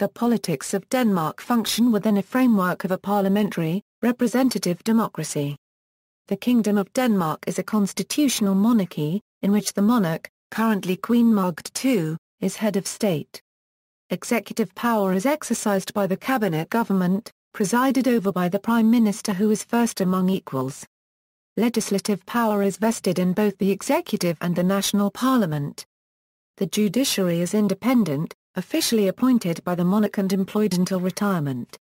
The politics of Denmark function within a framework of a parliamentary, representative democracy. The Kingdom of Denmark is a constitutional monarchy, in which the monarch, currently Queen Margrethe II, is head of state. Executive power is exercised by the cabinet government, presided over by the Prime Minister, who is first among equals. Legislative power is vested in both the executive and the national parliament. The judiciary is independent, officially appointed by the monarch and employed until retirement.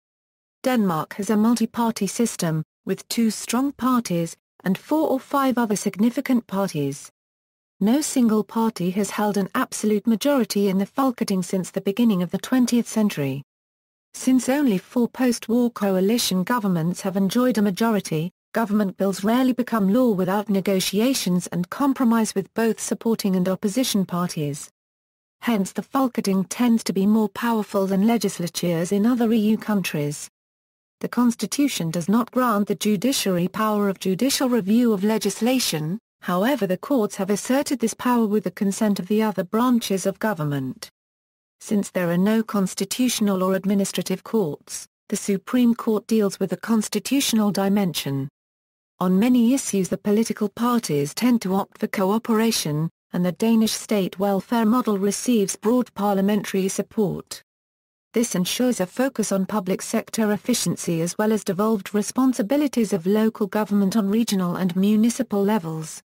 Denmark has a multi-party system, with 2 strong parties, and 4 or 5 other significant parties. No single party has held an absolute majority in the Folketing since the beginning of the 20th century. Since only 4 post-war coalition governments have enjoyed a majority, government bills rarely become law without negotiations and compromise with both supporting and opposition parties. Hence the Folketing tends to be more powerful than legislatures in other EU countries. The Constitution does not grant the judiciary power of judicial review of legislation, however the courts have asserted this power with the consent of the other branches of government. Since there are no constitutional or administrative courts, the Supreme Court deals with the constitutional dimension. On many issues the political parties tend to opt for cooperation, and the Danish state welfare model receives broad parliamentary support. This ensures a focus on public sector efficiency as well as devolved responsibilities of local government on regional and municipal levels.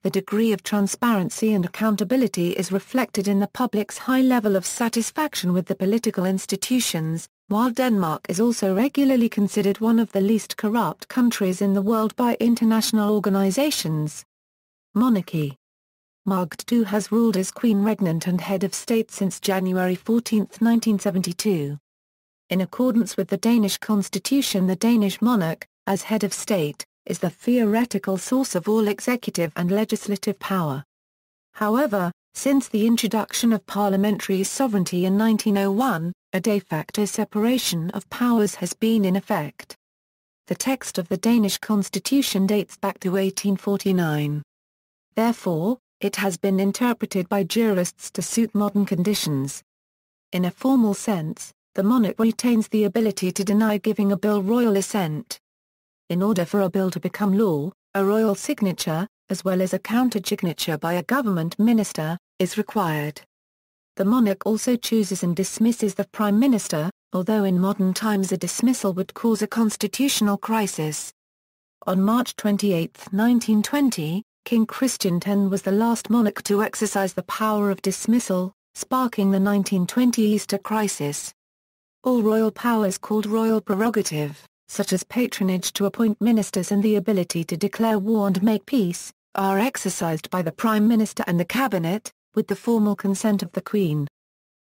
The degree of transparency and accountability is reflected in the public's high level of satisfaction with the political institutions, while Denmark is also regularly considered one of the least corrupt countries in the world by international organizations. Monarchy. Margrethe II has ruled as Queen Regnant and head of state since January 14, 1972. In accordance with the Danish constitution, the Danish monarch, as head of state, is the theoretical source of all executive and legislative power. However, since the introduction of parliamentary sovereignty in 1901, a de facto separation of powers has been in effect. The text of the Danish constitution dates back to 1849. Therefore, it has been interpreted by jurists to suit modern conditions. In a formal sense, the monarch retains the ability to deny giving a bill royal assent. In order for a bill to become law, a royal signature, as well as a countersignature by a government minister, is required. The monarch also chooses and dismisses the Prime Minister, although in modern times a dismissal would cause a constitutional crisis. On March 28, 1920, King Christian X was the last monarch to exercise the power of dismissal, sparking the 1920 Easter crisis. All royal powers called royal prerogative, such as patronage to appoint ministers and the ability to declare war and make peace, are exercised by the Prime Minister and the Cabinet, with the formal consent of the Queen.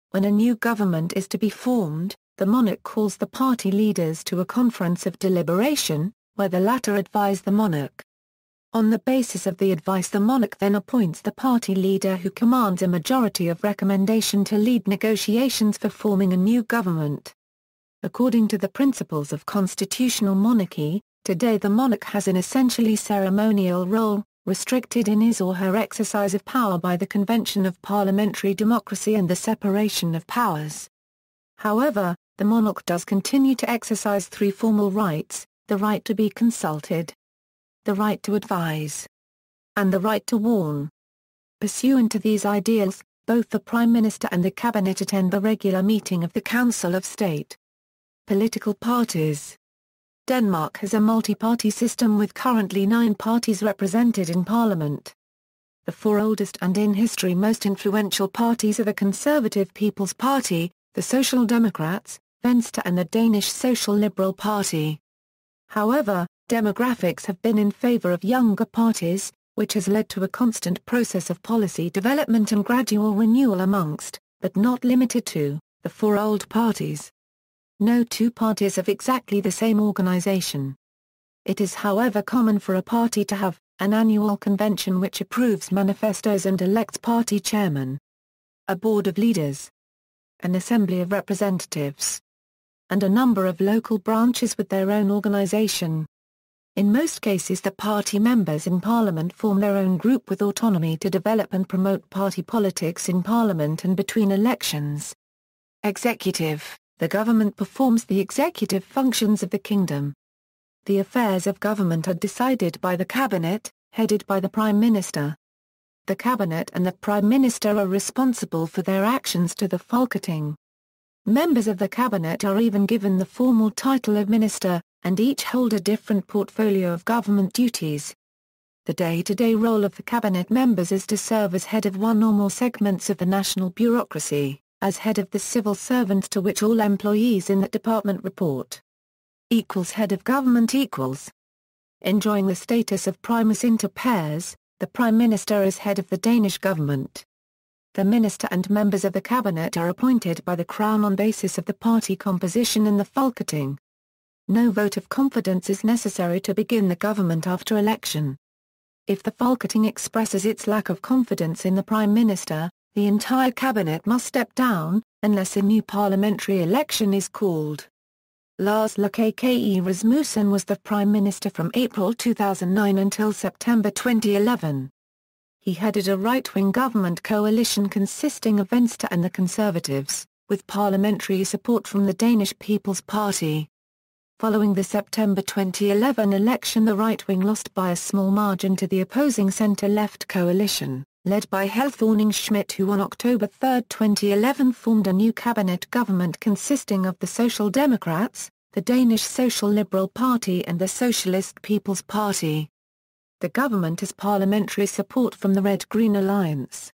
When a new government is to be formed, the monarch calls the party leaders to a conference of deliberation, where the latter advise the monarch. On the basis of the advice, the monarch then appoints the party leader who commands a majority of recommendation to lead negotiations for forming a new government. According to the principles of constitutional monarchy, today the monarch has an essentially ceremonial role, restricted in his or her exercise of power by the convention of parliamentary democracy and the separation of powers. However, the monarch does continue to exercise 3 formal rights: the right to be consulted, the right to advise, and the right to warn. Pursuant to these ideals, both the Prime Minister and the Cabinet attend the regular meeting of the Council of State. Political parties. Denmark has a multi-party system with currently 9 parties represented in Parliament. The 4 oldest and in history most influential parties are the Conservative People's Party, the Social Democrats, Venstre and the Danish Social Liberal Party. However, demographics have been in favor of younger parties, which has led to a constant process of policy development and gradual renewal amongst, but not limited to, the 4 old parties. No 2 parties have exactly the same organization. It is however common for a party to have an annual convention which approves manifestos and elects party chairman, a board of leaders, an assembly of representatives, and a number of local branches with their own organization. In most cases the party members in Parliament form their own group with autonomy to develop and promote party politics in Parliament and between elections. Executive. The government performs the executive functions of the kingdom. The affairs of government are decided by the cabinet, headed by the Prime Minister. The cabinet and the Prime Minister are responsible for their actions to the Folketing. Members of the cabinet are even given the formal title of minister, and each hold a different portfolio of government duties. The day-to-day role of the cabinet members is to serve as head of one or more segments of the national bureaucracy, as head of the civil servants to which all employees in that department report. Head of government equals. Enjoying the status of primus inter pares, the Prime Minister is head of the Danish government. The minister and members of the cabinet are appointed by the Crown on basis of the party composition in the Folketing. No vote of confidence is necessary to begin the government after election. If the Folketing expresses its lack of confidence in the Prime Minister, the entire cabinet must step down, unless a new parliamentary election is called. Lars Løkke Rasmussen was the Prime Minister from April 2009 until September 2011. He headed a right-wing government coalition consisting of Venstre and the Conservatives, with parliamentary support from the Danish People's Party. Following the September 2011 election, the right wing lost by a small margin to the opposing centre-left coalition, led by Helle Thorning-Schmidt, who on October 3, 2011 formed a new cabinet government consisting of the Social Democrats, the Danish Social Liberal Party and the Socialist People's Party. The government has parliamentary support from the Red-Green Alliance.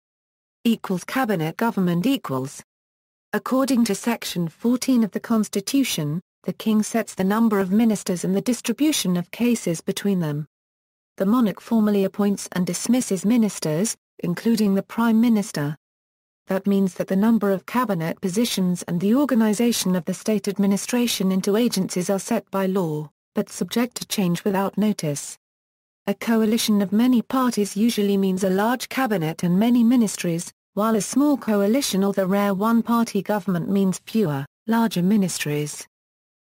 Cabinet government equals. According to Section 14 of the Constitution, the King sets the number of ministers and the distribution of cases between them. The monarch formally appoints and dismisses ministers, including the Prime Minister. That means that the number of cabinet positions and the organization of the state administration into agencies are set by law, but subject to change without notice. A coalition of many parties usually means a large cabinet and many ministries, while a small coalition or the rare one-party government means fewer, larger ministries.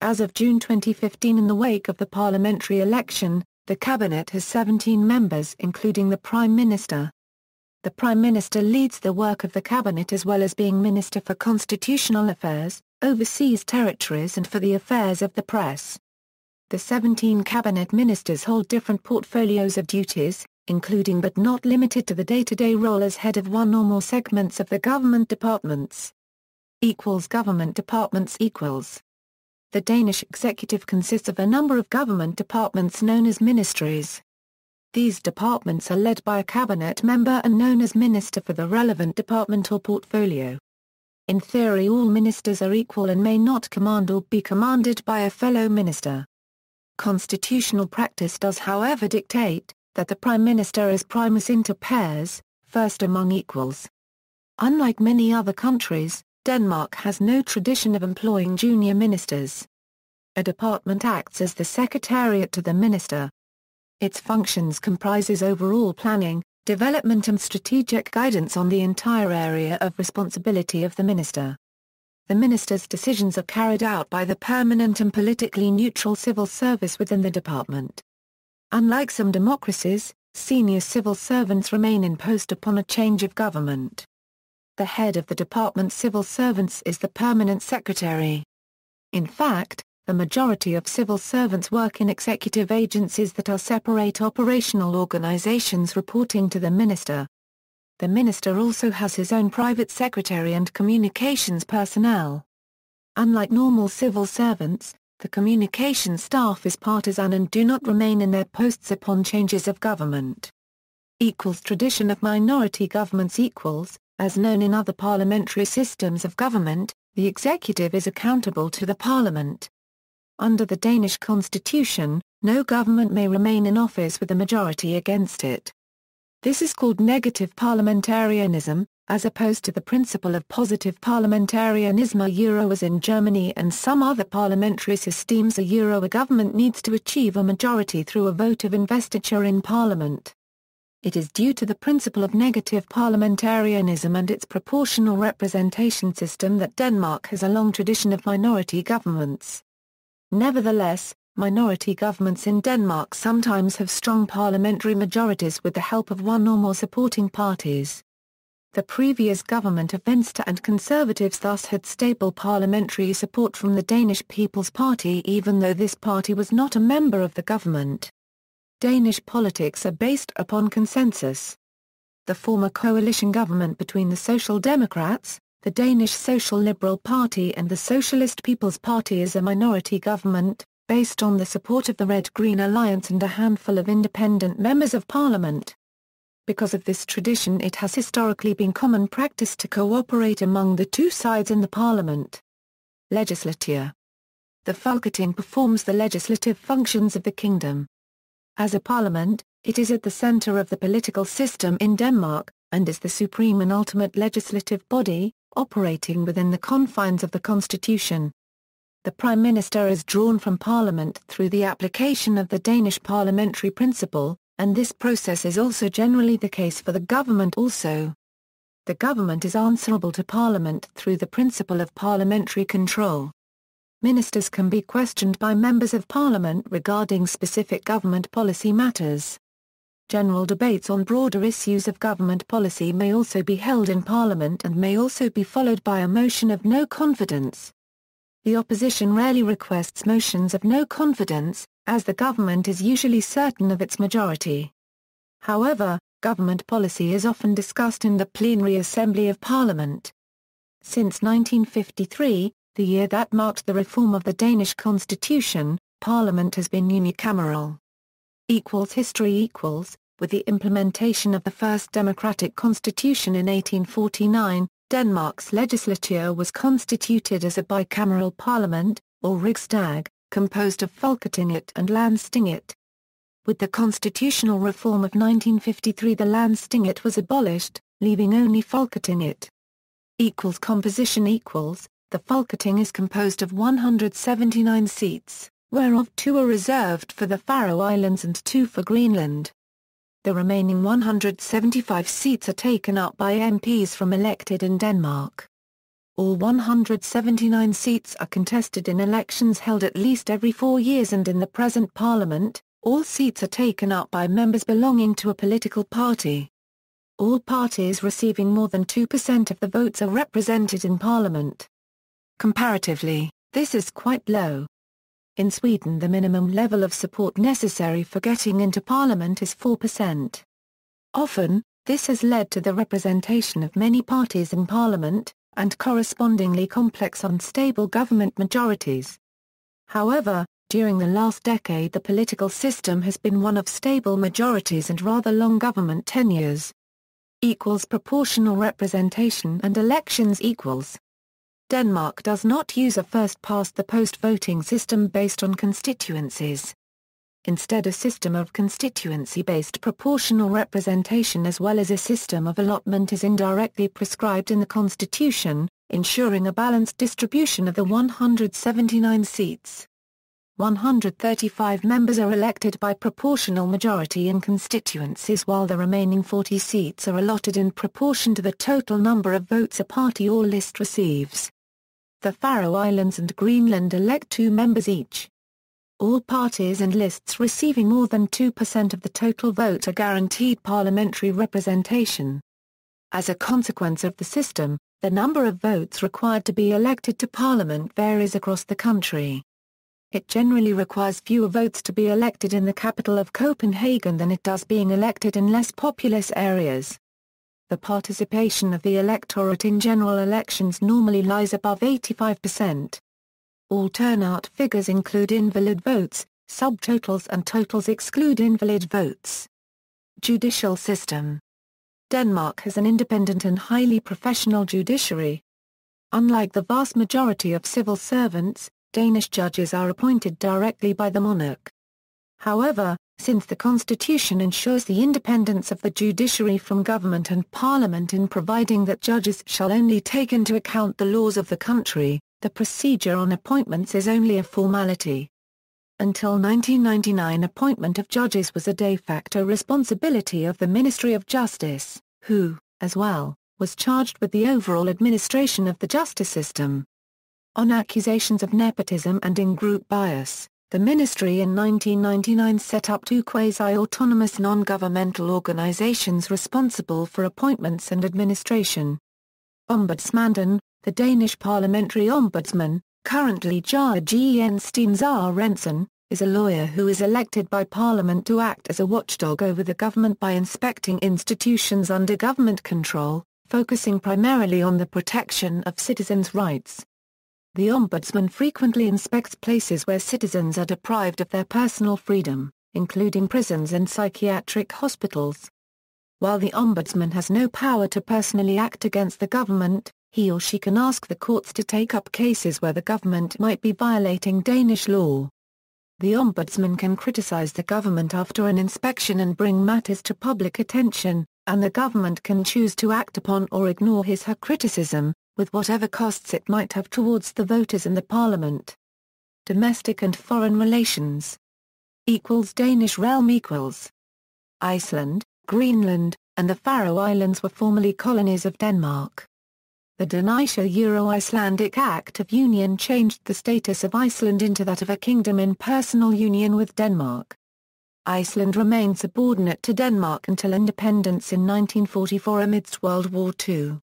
As of June 2015, in the wake of the parliamentary election, the cabinet has 17 members including the Prime Minister. The Prime Minister leads the work of the cabinet as well as being Minister for Constitutional Affairs, overseas territories and for the affairs of the press. The 17 cabinet ministers hold different portfolios of duties, including but not limited to the day-to-day role as head of one or more segments of the government departments. Government departments equals. The Danish executive consists of a number of government departments known as ministries. These departments are led by a cabinet member and known as minister for the relevant department or portfolio. In theory, all ministers are equal and may not command or be commanded by a fellow minister. Constitutional practice does however dictate that the Prime Minister is primus inter pares, first among equals. Unlike many other countries, Denmark has no tradition of employing junior ministers. A department acts as the secretariat to the minister. Its functions comprises overall planning, development and strategic guidance on the entire area of responsibility of the minister. The minister's decisions are carried out by the permanent and politically neutral civil service within the department. Unlike some democracies, senior civil servants remain in post upon a change of government. The head of the department's civil servants is the permanent secretary. In fact, the majority of civil servants work in executive agencies that are separate operational organizations reporting to the minister. The minister also has his own private secretary and communications personnel. Unlike normal civil servants, the communication staff is partisan and do not remain in their posts upon changes of government. Tradition of minority governments equals, as known in other parliamentary systems of government, the executive is accountable to the parliament. Under the Danish constitution, no government may remain in office with a majority against it. This is called negative parliamentarism, as opposed to the principle of positive parliamentarism as in Germany and some other parliamentary systems a government needs to achieve a majority through a vote of investiture in parliament. It is due to the principle of negative parliamentarism and its proportional representation system that Denmark has a long tradition of minority governments. Nevertheless, minority governments in Denmark sometimes have strong parliamentary majorities with the help of one or more supporting parties. The previous government of Venstre and Conservatives thus had stable parliamentary support from the Danish People's Party even though this party was not a member of the government. Danish politics are based upon consensus. The former coalition government between the Social Democrats, the Danish Social Liberal Party and the Socialist People's Party is a minority government, based on the support of the Red-Green Alliance and a handful of independent members of parliament. Because of this tradition it has historically been common practice to cooperate among the two sides in the parliament. Legislature. The Folketing performs the legislative functions of the kingdom. As a parliament, it is at the centre of the political system in Denmark, and is the supreme and ultimate legislative body, operating within the confines of the constitution. The Prime Minister is drawn from Parliament through the application of the Danish parliamentary principle, and this process is also generally the case for the government also. The government is answerable to Parliament through the principle of parliamentary control. Ministers can be questioned by members of Parliament regarding specific government policy matters. General debates on broader issues of government policy may also be held in Parliament and may also be followed by a motion of no confidence. The opposition rarely requests motions of no confidence, as the government is usually certain of its majority. However, government policy is often discussed in the plenary assembly of Parliament. Since 1953, the year that marked the reform of the Danish constitution, Parliament has been unicameral. History with the implementation of the first democratic constitution in 1849, Denmark's legislature was constituted as a bicameral parliament, or Riksdag, composed of Folketinget and Landstinget. With the constitutional reform of 1953 the Landstinget was abolished, leaving only Folketinget. Composition The Folketing is composed of 179 seats, whereof 2 are reserved for the Faroe Islands and 2 for Greenland. The remaining 175 seats are taken up by MPs from elected in Denmark. All 179 seats are contested in elections held at least every 4 years and in the present parliament, all seats are taken up by members belonging to a political party. All parties receiving more than 2% of the votes are represented in parliament. Comparatively, this is quite low. In Sweden the minimum level of support necessary for getting into parliament is 4%. Often, this has led to the representation of many parties in parliament, and correspondingly complex unstable government majorities. However, during the last decade the political system has been one of stable majorities and rather long government tenures. Proportional representation and elections Denmark does not use a first-past-the-post voting system based on constituencies. Instead a system of constituency-based proportional representation as well as a system of allotment is indirectly prescribed in the constitution, ensuring a balanced distribution of the 179 seats. 135 members are elected by proportional majority in constituencies while the remaining 40 seats are allotted in proportion to the total number of votes a party or list receives. The Faroe Islands and Greenland elect 2 members each. All parties and lists receiving more than 2% of the total vote are guaranteed parliamentary representation. As a consequence of the system, the number of votes required to be elected to parliament varies across the country. It generally requires fewer votes to be elected in the capital of Copenhagen than it does being elected in less populous areas. The participation of the electorate in general elections normally lies above 85%. All turnout figures include invalid votes, subtotals and totals exclude invalid votes. Judicial system. Denmark has an independent and highly professional judiciary. Unlike the vast majority of civil servants, Danish judges are appointed directly by the monarch. However, since the constitution ensures the independence of the judiciary from government and parliament in providing that judges shall only take into account the laws of the country, the procedure on appointments is only a formality. Until 1999 appointment of judges was a de facto responsibility of the Ministry of Justice, who, as well, was charged with the overall administration of the justice system. On accusations of nepotism and in-group bias, The ministry in 1999 set up two quasi-autonomous non-governmental organizations responsible for appointments and administration. Ombudsmanden, the Danish parliamentary ombudsman, currently Jørgen Stensgaard, is a lawyer who is elected by Parliament to act as a watchdog over the government by inspecting institutions under government control, focusing primarily on the protection of citizens' rights. The Ombudsman frequently inspects places where citizens are deprived of their personal freedom, including prisons and psychiatric hospitals. While the Ombudsman has no power to personally act against the government, he or she can ask the courts to take up cases where the government might be violating Danish law. The Ombudsman can criticize the government after an inspection and bring matters to public attention, and the government can choose to act upon or ignore his/her criticism, with whatever costs it might have towards the voters and the parliament. Domestic and foreign relations. Danish realm. Iceland, Greenland, and the Faroe Islands were formerly colonies of Denmark. The Danish-Euro-Icelandic Act of Union changed the status of Iceland into that of a kingdom in personal union with Denmark. Iceland remained subordinate to Denmark until independence in 1944 amidst World War II.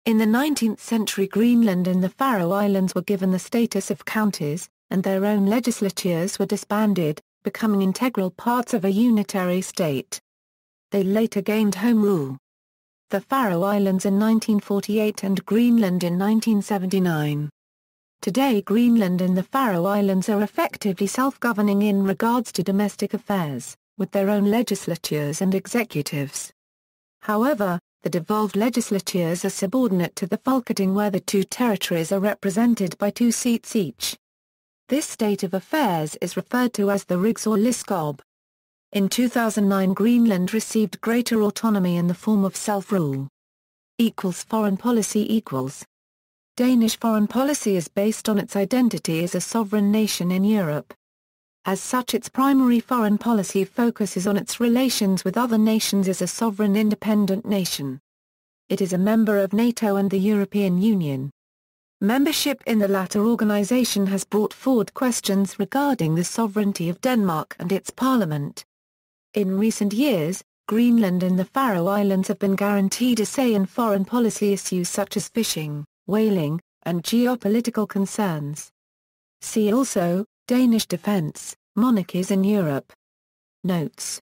In the 19th century, Greenland and the Faroe Islands were given the status of counties, and their own legislatures were disbanded, becoming integral parts of a unitary state. They later gained home rule. The Faroe Islands in 1948 and Greenland in 1979. Today, Greenland and the Faroe Islands are effectively self-governing in regards to domestic affairs, with their own legislatures and executives. However, the devolved legislatures are subordinate to the Folketing, where the two territories are represented by 2 seats each. This state of affairs is referred to as the Rigsfællesskab. In 2009, Greenland received greater autonomy in the form of self-rule. Foreign policy. Danish foreign policy is based on its identity as a sovereign nation in Europe. As such, its primary foreign policy focuses on its relations with other nations as a sovereign independent nation. It is a member of NATO and the European Union. Membership in the latter organization has brought forward questions regarding the sovereignty of Denmark and its parliament. In recent years, Greenland and the Faroe Islands have been guaranteed a say in foreign policy issues such as fishing, whaling, and geopolitical concerns. See also, Danish defense, monarchies in Europe. Notes